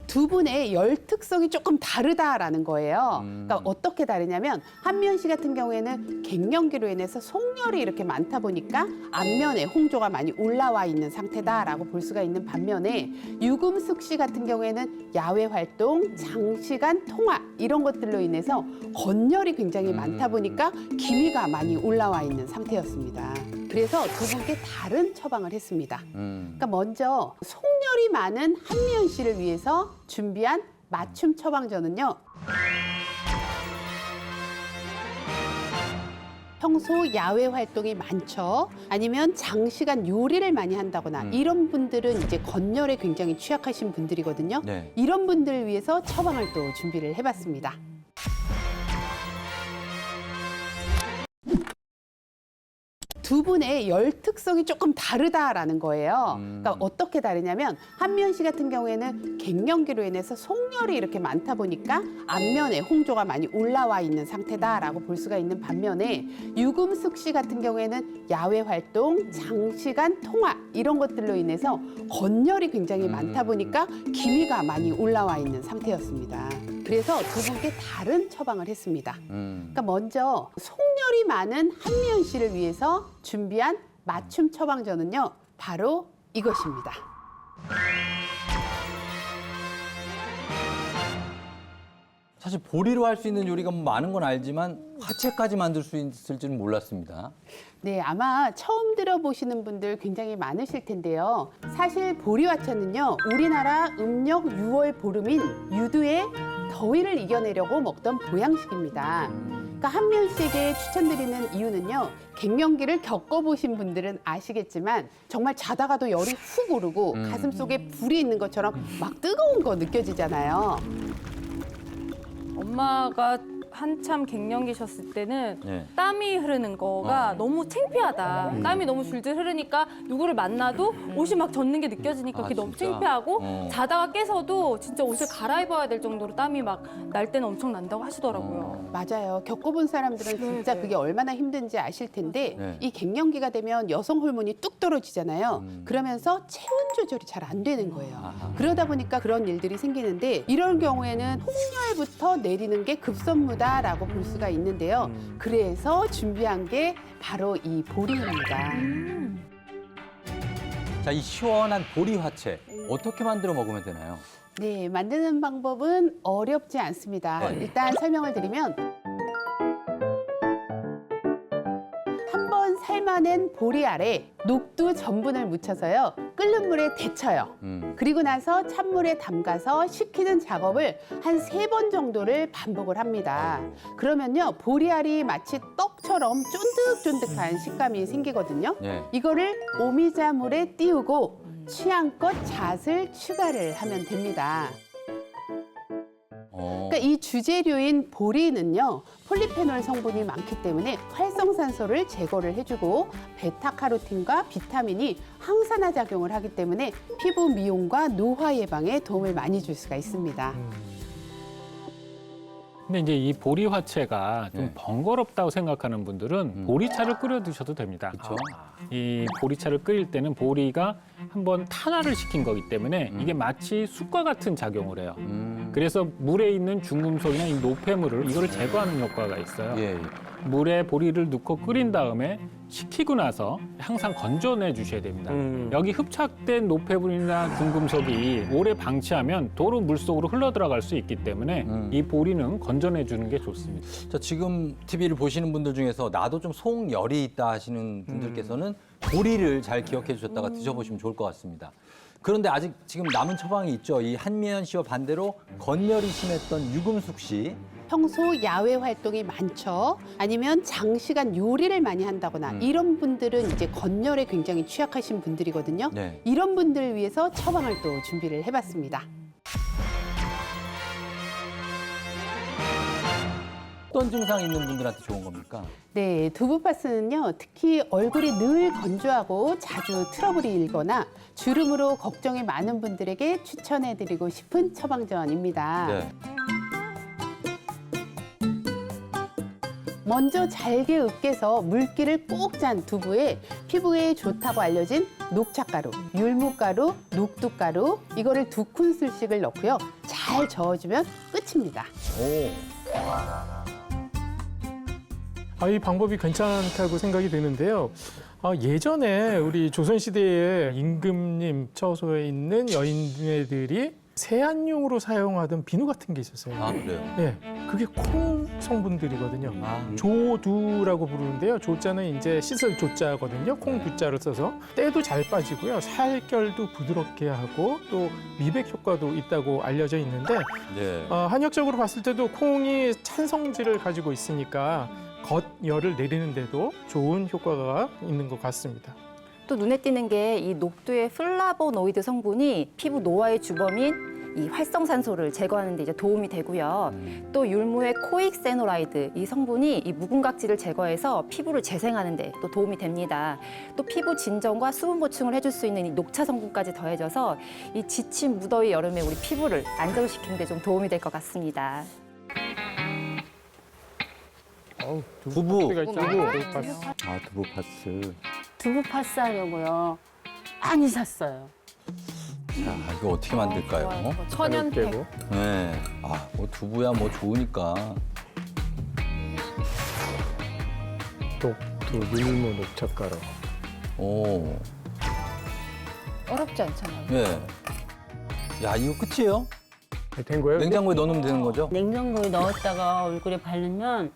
두 분의 열 특성이 조금 다르다라는 거예요. 그러니까 어떻게 다르냐면 한미연 씨 같은 경우에는 갱년기로 인해서 속열이 이렇게 많다 보니까 안면에 홍조가 많이 올라와 있는 상태다라고 볼 수가 있는 반면에 유금숙 씨 같은 경우에는 야외 활동, 장시간 통화 이런 것들로 인해서 건열이 굉장히 많다 보니까 기미가 많이 올라와 있는 상태였습니다. 그래서 두 분께 다른 처방을 했습니다. 그러니까 먼저 속열이 많은 한미연 씨를 위해서 준비한 맞춤 처방전은요. 평소 야외 활동이 많죠. 아니면 장시간 요리를 많이 한다거나 이런 분들은 이제 건열에 굉장히 취약하신 분들이거든요. 네. 이런 분들을 위해서 처방을 또 준비를 해봤습니다. 두 분의 열 특성이 조금 다르다라는 거예요. 그러니까 어떻게 다르냐면 한미연 씨 같은 경우에는 갱년기로 인해서 속열이 이렇게 많다 보니까 안면에 홍조가 많이 올라와 있는 상태다라고 볼 수가 있는 반면에 유금숙 씨 같은 경우에는 야외 활동, 장시간 통화 이런 것들로 인해서 건열이 굉장히 많다 보니까 기미가 많이 올라와 있는 상태였습니다. 그래서 두 분께 다른 처방을 했습니다. 그러니까 먼저 속열이 많은 한미연 씨를 위해서 준비한 맞춤 처방전은요. 바로 이것입니다. 사실 보리로 할 수 있는 요리가 뭐 많은 건 알지만 화채까지 만들 수 있을 줄은 몰랐습니다. 네, 아마 처음 들어보시는 분들 굉장히 많으실 텐데요. 사실 보리화채는요, 우리나라 음력 6월 보름인 유두의 더위를 이겨내려고 먹던 보양식입니다. 그러니까 한미연 씨에게 추천드리는 이유는요, 갱년기를 겪어보신 분들은 아시겠지만 정말 자다가도 열이 훅 오르고 가슴속에 불이 있는 것처럼 막 뜨거운 거 느껴지잖아요. 엄마가 한참 갱년기셨을 때는 네. 땀이 흐르는 거가 너무 창피하다. 땀이 너무 줄줄 흐르니까 누구를 만나도 옷이 막 젖는 게 느껴지니까 그게 너무 진짜? 창피하고 자다가 깨서도 진짜 옷을 갈아입어야 될 정도로 땀이 막 날 때는 엄청 난다고 하시더라고요. 맞아요. 겪어본 사람들은 진짜 그게 얼마나 힘든지 아실 텐데 네. 이 갱년기가 되면 여성 호르몬이 뚝 떨어지잖아요. 그러면서 체온 조절이 잘 안 되는 거예요. 그러다 보니까 그런 일들이 생기는데 이런 경우에는 홍열부터 내리는 게 급선무다라고 볼 수가 있는데요. 그래서 준비한 게 바로 이 보리입니다. 자, 이 시원한 보리 화채 어떻게 만들어 먹으면 되나요? 네, 만드는 방법은 어렵지 않습니다. 네. 일단 설명을 드리면 한번 삶아낸 보리 알에 녹두 전분을 묻혀서요. 끓는 물에 데쳐요. 그리고 나서 찬물에 담가서 식히는 작업을 한 3번 정도를 반복을 합니다. 그러면요, 보리알이 마치 떡처럼 쫀득쫀득한 식감이 생기거든요. 네. 이거를 오미자물에 띄우고 취향껏 잣을 추가를 하면 됩니다. 그러니까 이 주재료인 보리는요, 폴리페놀 성분이 많기 때문에 활성산소를 제거를 해주고 베타카로틴과 비타민이 항산화 작용을 하기 때문에 피부 미용과 노화 예방에 도움을 많이 줄 수가 있습니다. 근데 이제 이 보리 화채가 좀 네. 번거롭다고 생각하는 분들은 보리차를 끓여 드셔도 됩니다. 그렇죠. 이 보리차를 끓일 때는 보리가 한번 탄화를 시킨 거기 때문에 이게 마치 숯과 같은 작용을 해요. 그래서 물에 있는 중금속이나 이 노폐물을 이거를 제거하는 효과가 있어요. 예, 예. 물에 보리를 넣고 끓인 다음에 식히고 나서 항상 건져내 주셔야 됩니다. 여기 흡착된 노폐물이나 중금속이 오래 방치하면 도로 물속으로 흘러 들어갈 수 있기 때문에 이 보리는 건져내 주는 게 좋습니다. 자, 지금 TV를 보시는 분들 중에서 나도 좀 속열이 있다 하시는 분들께서는 보리를 잘 기억해 주셨다가 드셔보시면 좋을 것 같습니다. 그런데 아직 지금 남은 처방이 있죠. 이 한미연 씨와 반대로 건열이 심했던 유금숙 씨. 평소 야외 활동이 많죠. 아니면 장시간 요리를 많이 한다거나 이런 분들은 이제 건열에 굉장히 취약하신 분들이거든요. 네. 이런 분들을 위해서 처방을 또 준비를 해봤습니다. 어떤 증상 있는 분들한테 좋은 겁니까? 네, 두부파스는요, 특히 얼굴이 늘 건조하고 자주 트러블이 일거나 주름으로 걱정이 많은 분들에게 추천해드리고 싶은 처방전입니다. 네. 먼저 잘게 으깨서 물기를 꼭 짠 두부에 피부에 좋다고 알려진 녹차가루, 율무가루, 녹두가루 이거를 2큰술씩을 넣고요. 잘 저어주면 끝입니다. 오. 이 방법이 괜찮다고 생각이 드는데요. 예전에 우리 조선시대에 임금님 처소에 있는 여인네들이 세안용으로 사용하던 비누 같은 게 있었어요. 아, 그래요? 예, 그게 콩 성분들이거든요. 아, 조두라고 부르는데요. 조자는 이제 씻을 조자거든요. 콩 두자를 써서 때도 잘 빠지고요. 살결도 부드럽게 하고 또 미백 효과도 있다고 알려져 있는데 네. 한의학적으로 봤을 때도 콩이 찬성질을 가지고 있으니까 겉열을 내리는데도 좋은 효과가 있는 것 같습니다. 또 눈에 띄는 게 이 녹두의 플라보노이드 성분이 피부 노화의 주범인 이 활성산소를 제거하는 데 이제 도움이 되고요. 또 율무의 코익세노라이드 이 성분이 이 묵은 각질을 제거해서 피부를 재생하는 데 또 도움이 됩니다. 또 피부 진정과 수분 보충을 해줄 수 있는 이 녹차 성분까지 더해져서 이 지친 무더위 여름에 우리 피부를 안정시키는 데 좀 도움이 될 것 같습니다. 두부. 아, 두부 파스. 두부 파스 하려고요. 많이 샀어요. 자, 이거 어떻게 만들까요? 천연팩. 네. 뭐 두부야 뭐 좋으니까. 녹두, 율무, 녹차가루. 오. 어렵지 않잖아요. 네. 야, 이거 끝이에요? 된 거예요? 냉장고에 넣어놓으면 되는 거죠? 냉장고에 넣었다가 얼굴에 바르면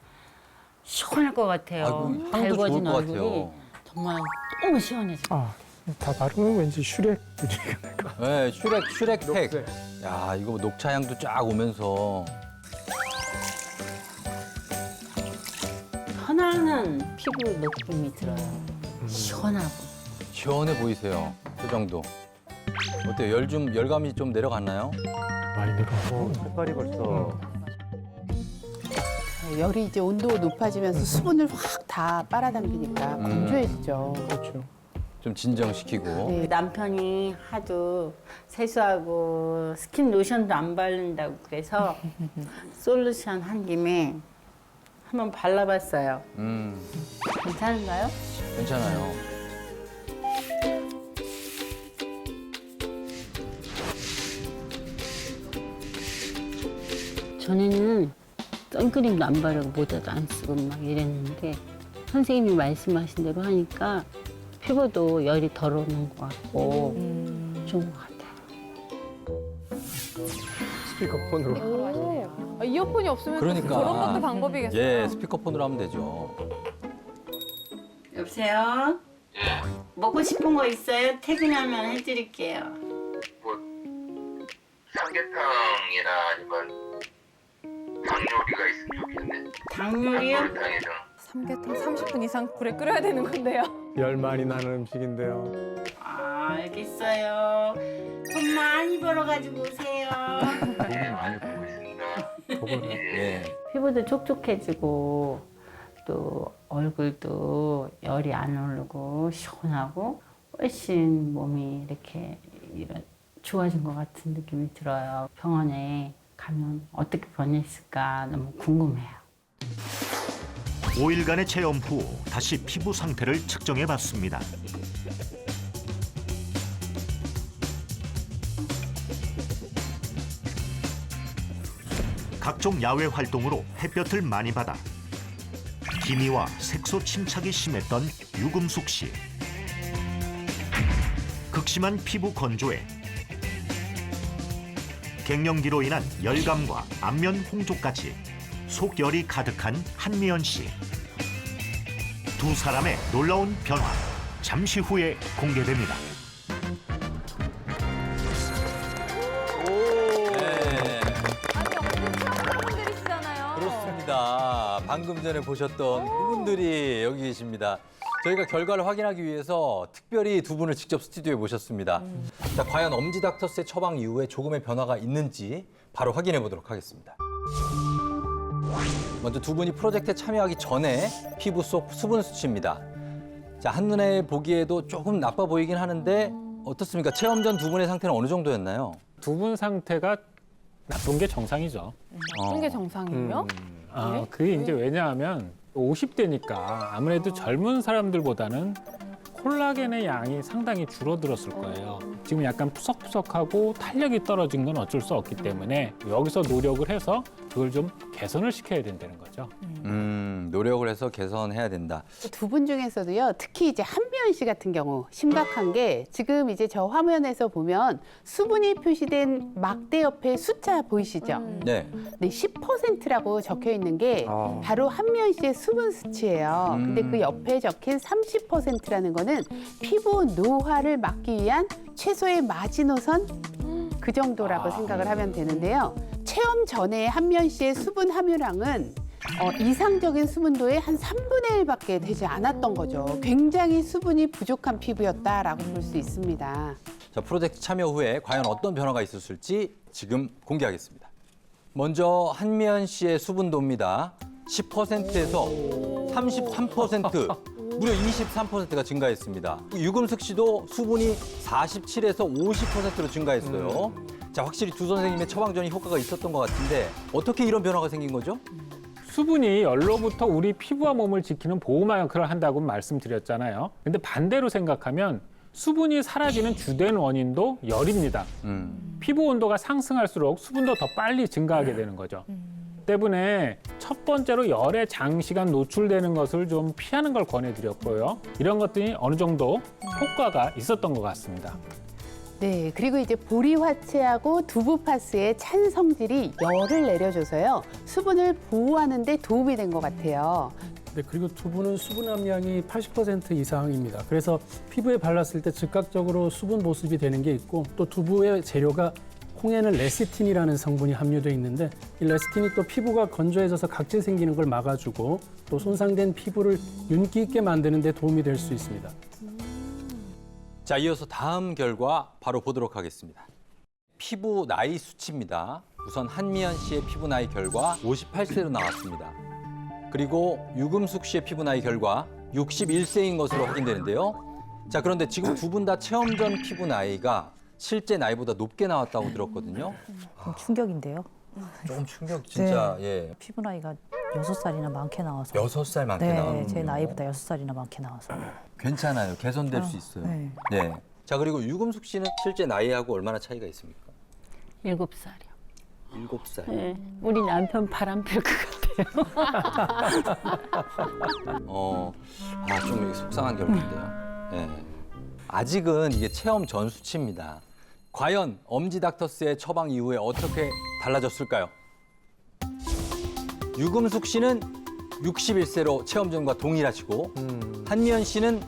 시원할 것 같아요. 아이고, 향도 좋을 달궈진 것 얼굴이 같아요. 정말 너무 시원해져요. 다 바르면 왠지 슈렉들이 날 네, 슈렉팩. 야, 이거 녹차 향도 쫙 오면서. 편안한 피부 느낌이 들어요. 시원하고. 시원해 보이세요. 표정도. 어때요? 열감이 좀 내려갔나요? 많이 내려가고. 색깔이 벌써. 열이 이제 온도가 높아지면서 수분을 확 다 빨아당기니까 건조해지죠. 그렇죠. 좀 진정시키고. 네. 남편이 하도 세수하고 스킨 로션도 안 바른다고 그래서 솔루션 한 김에 한번 발라봤어요. 괜찮은가요? 괜찮아요. 전에는 선크림도 안 바르고 모자도 안 쓰고 막 이랬는데 선생님이 말씀하신 대로 하니까 피부도 열이 덜 오는 것 같고 좋은 것 같아요. 스피커폰으로. 이어폰이 없으면 그러니까. 저런 것도 방법이겠어요. 예, 스피커폰으로 하면 되죠. 여보세요? 먹고 싶은 거 있어요? 퇴근하면 해드릴게요. 삼계탕이나 아니면 닭요리가 있으면 좋겠네. 닭요리요? 닭도리탕이랑. 삼계탕 30분 이상 불에 끓여야 되는 건데요. 열 많이 나는 음식인데요. 알겠어요. 돈 많이 벌어가지고 오세요. 네, 많이 보고 있습니다. 예. 피부도 촉촉해지고 또 얼굴도 열이 안 오르고 시원하고 훨씬 몸이 이렇게 좋아진 것 같은 느낌이 들어요. 병원에 가면 어떻게 변했을까 너무 궁금해요. 5일간의 체험 후 다시 피부 상태를 측정해 봤습니다. 각종 야외 활동으로 햇볕을 많이 받아 기미와 색소 침착이 심했던 유금숙 씨. 극심한 피부 건조에 갱년기로 인한 열감과 안면 홍조까지 속열이 가득한 한미연 씨. 두 사람의 놀라운 변화, 잠시 후에 공개됩니다. 네. 아니, 엄청 친한 분들이시잖아요. 그렇습니다. 방금 전에 보셨던 그분들이 여기 계십니다. 저희가 결과를 확인하기 위해서 특별히 두 분을 직접 스튜디오에 모셨습니다. 자, 과연 엄지닥터스의 처방 이후에 조금의 변화가 있는지 바로 확인해 보도록 하겠습니다. 먼저 두 분이 프로젝트에 참여하기 전에 피부 속 수분 수치입니다. 자, 한눈에 보기에도 조금 나빠 보이긴 하는데 어떻습니까? 체험 전 두 분의 상태는 어느 정도였나요? 두 분 상태가 나쁜 게 정상이죠. 어떤 게 정상이에요? 그게 이제 왜냐하면 50대니까 아무래도 젊은 사람들보다는 콜라겐의 양이 상당히 줄어들었을 거예요. 지금 약간 푸석푸석하고 탄력이 떨어진 건 어쩔 수 없기 때문에 여기서 노력을 해서 그걸 좀 개선을 시켜야 된다는 거죠. 노력을 해서 개선해야 된다. 두 분 중에서도요, 특히 이제 한미연 씨 같은 경우 심각한 게 지금 이제 저 화면에서 보면 수분이 표시된 막대 옆에 숫자 보이시죠? 네. 네, 10%라고 적혀 있는 게 바로 한미연 씨의 수분 수치예요. 근데 그 옆에 적힌 30%라는 거는 피부 노화를 막기 위한 최소의 마지노선 그 정도라고 생각을 하면 되는데요. 체험 전에 한미연 씨의 수분 함유량은 이상적인 수분도의 한 3분의 1밖에 되지 않았던 거죠. 굉장히 수분이 부족한 피부였다라고 볼 수 있습니다. 자, 프로젝트 참여 후에 과연 어떤 변화가 있었을지 지금 공개하겠습니다. 먼저 한미연 씨의 수분도입니다. 10%에서 33%, 무려 23%가 증가했습니다. 유금숙 씨도 수분이 47에서 50%로 증가했어요. 자, 확실히 두 선생님의 처방전이 효과가 있었던 것 같은데 어떻게 이런 변화가 생긴 거죠? 수분이 열로부터 우리 피부와 몸을 지키는 보호막 역할을 한다고 말씀드렸잖아요. 근데 반대로 생각하면 수분이 사라지는 주된 원인도 열입니다. 피부 온도가 상승할수록 수분도 더 빨리 증가하게 되는 거죠. 때문에 첫 번째로 열에 장시간 노출되는 것을 좀 피하는 걸 권해드렸고요. 이런 것들이 어느 정도 효과가 있었던 것 같습니다. 네, 그리고 이제 보리 화채하고 두부 파스의 찬 성질이 열을 내려줘서요. 수분을 보호하는 데 도움이 된 것 같아요. 네, 그리고 두부는 수분 함량이 80% 이상입니다. 그래서 피부에 발랐을 때 즉각적으로 수분 보습이 되는 게 있고 또 두부의 재료가 콩에는 레시틴이라는 성분이 함유되어 있는데 이 레시틴이 또 피부가 건조해져서 각질 생기는 걸 막아주고 또 손상된 피부를 윤기 있게 만드는 데 도움이 될 수 있습니다. 자, 이어서 다음 결과 바로 보도록 하겠습니다. 피부 나이 수치입니다. 우선 한미연 씨의 피부 나이 결과 58세로 나왔습니다. 그리고 유금숙 씨의 피부 나이 결과 61세인 것으로 확인되는데요. 자, 그런데 지금 두 분 다 체험 전 피부 나이가 실제 나이보다 높게 나왔다고 들었거든요. 좀 충격인데요. 조금 충격 진짜. 예. 피부 나이가 6살이나 많게 나와서. 6살 많게 네, 나왔는데. 제 나이보다 6살이나 많게 나와서. 괜찮아요. 개선될 수 있어요. 네. 네. 자, 그리고 유금숙 씨는 실제 나이하고 얼마나 차이가 있습니까? 7살이요. 7살. 네. 우리 남편 바람 필 것 같아요. 좀 이게 속상한 결과인데요. 네. 아직은 이게 체험 전 수치입니다. 과연 엄지닥터스의 처방 이후에 어떻게 달라졌을까요? 유금숙 씨는 61세로 체험 전과 동일하시고 한미연 씨는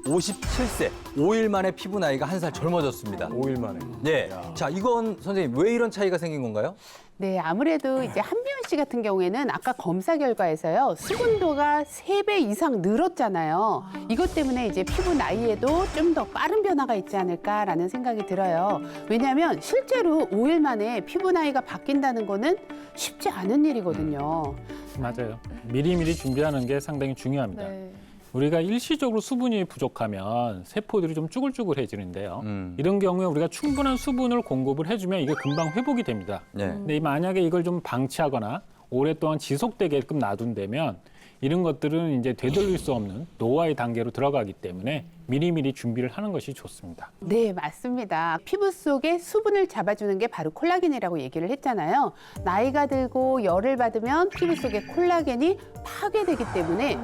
57세, 5일 만에 피부 나이가 1살 젊어졌습니다. 5일 만에. 네. 자, 이건 선생님 왜 이런 차이가 생긴 건가요? 네, 아무래도 이제 한미연 씨 같은 경우에는 아까 검사 결과에서요, 수분도가 3배 이상 늘었잖아요. 이것 때문에 이제 피부 나이에도 좀 더 빠른 변화가 있지 않을까라는 생각이 들어요. 왜냐하면 실제로 5일 만에 피부 나이가 바뀐다는 거는 쉽지 않은 일이거든요. 맞아요. 미리미리 준비하는 게 상당히 중요합니다. 네. 우리가 일시적으로 수분이 부족하면 세포들이 좀 쭈글쭈글해지는데요. 이런 경우에 우리가 충분한 수분을 공급을 해주면 이게 금방 회복이 됩니다. 네. 근데 만약에 이걸 좀 방치하거나 오랫동안 지속되게끔 놔둔다면 이런 것들은 이제 되돌릴 수 없는 노화의 단계로 들어가기 때문에 미리미리 준비를 하는 것이 좋습니다. 네, 맞습니다. 피부 속에 수분을 잡아주는 게 바로 콜라겐이라고 얘기를 했잖아요. 나이가 들고 열을 받으면 피부 속에 콜라겐이 파괴되기 때문에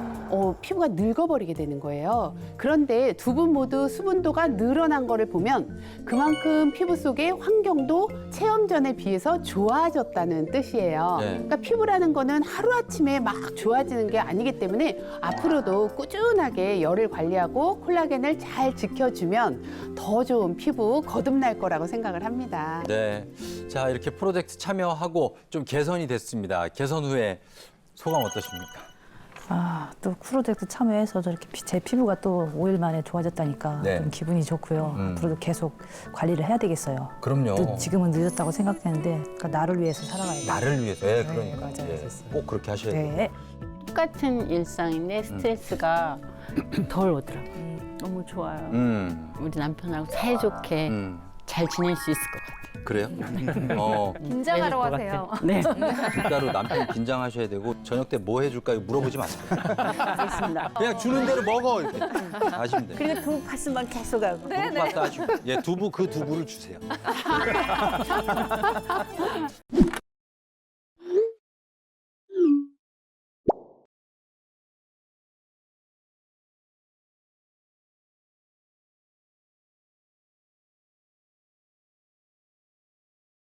피부가 늙어버리게 되는 거예요. 그런데 두 분 모두 수분도가 늘어난 거를 보면 그만큼 피부 속의 환경도 체험 전에 비해서 좋아졌다는 뜻이에요. 네. 그러니까 피부라는 거는 하루아침에 막 좋아지는 게 아니기 때문에 앞으로도 꾸준하게 열을 관리하고 콜라겐을 잘 지켜주면 더 좋은 피부 거듭날 거라고 생각을 합니다. 네. 자, 이렇게 프로젝트 참여하고 좀 개선이 됐습니다. 개선 후에 소감 어떠십니까? 또 프로젝트 참여해서 저렇게 제 피부가 또 5일 만에 좋아졌다니까 네. 좀 기분이 좋고요. 앞으로도 계속 관리를 해야 되겠어요. 그럼요. 또 지금은 늦었다고 생각되는데 그러니까 나를 위해서 살아가야 돼요. 나를 위해서. 네, 그러니까. 맞아요. 예, 꼭 그렇게 하셔야 돼요. 네. 똑같은 일상인데 스트레스가 덜 오더라고요. 너무 좋아요. 우리 남편하고 사이좋게 잘 지낼 수 있을 것 같아요. 그래요? 긴장하러 가세요. 네. 진짜로 남편 긴장하셔야 되고 저녁 때 뭐 해줄까 물어보지 마세요. 알겠습니다. 그냥 주는 대로 먹어 이렇게 하시면 돼요. 그리고 두부 파스만 계속 하고. 두부 파스 하시고 예 두부 그 두부를 주세요.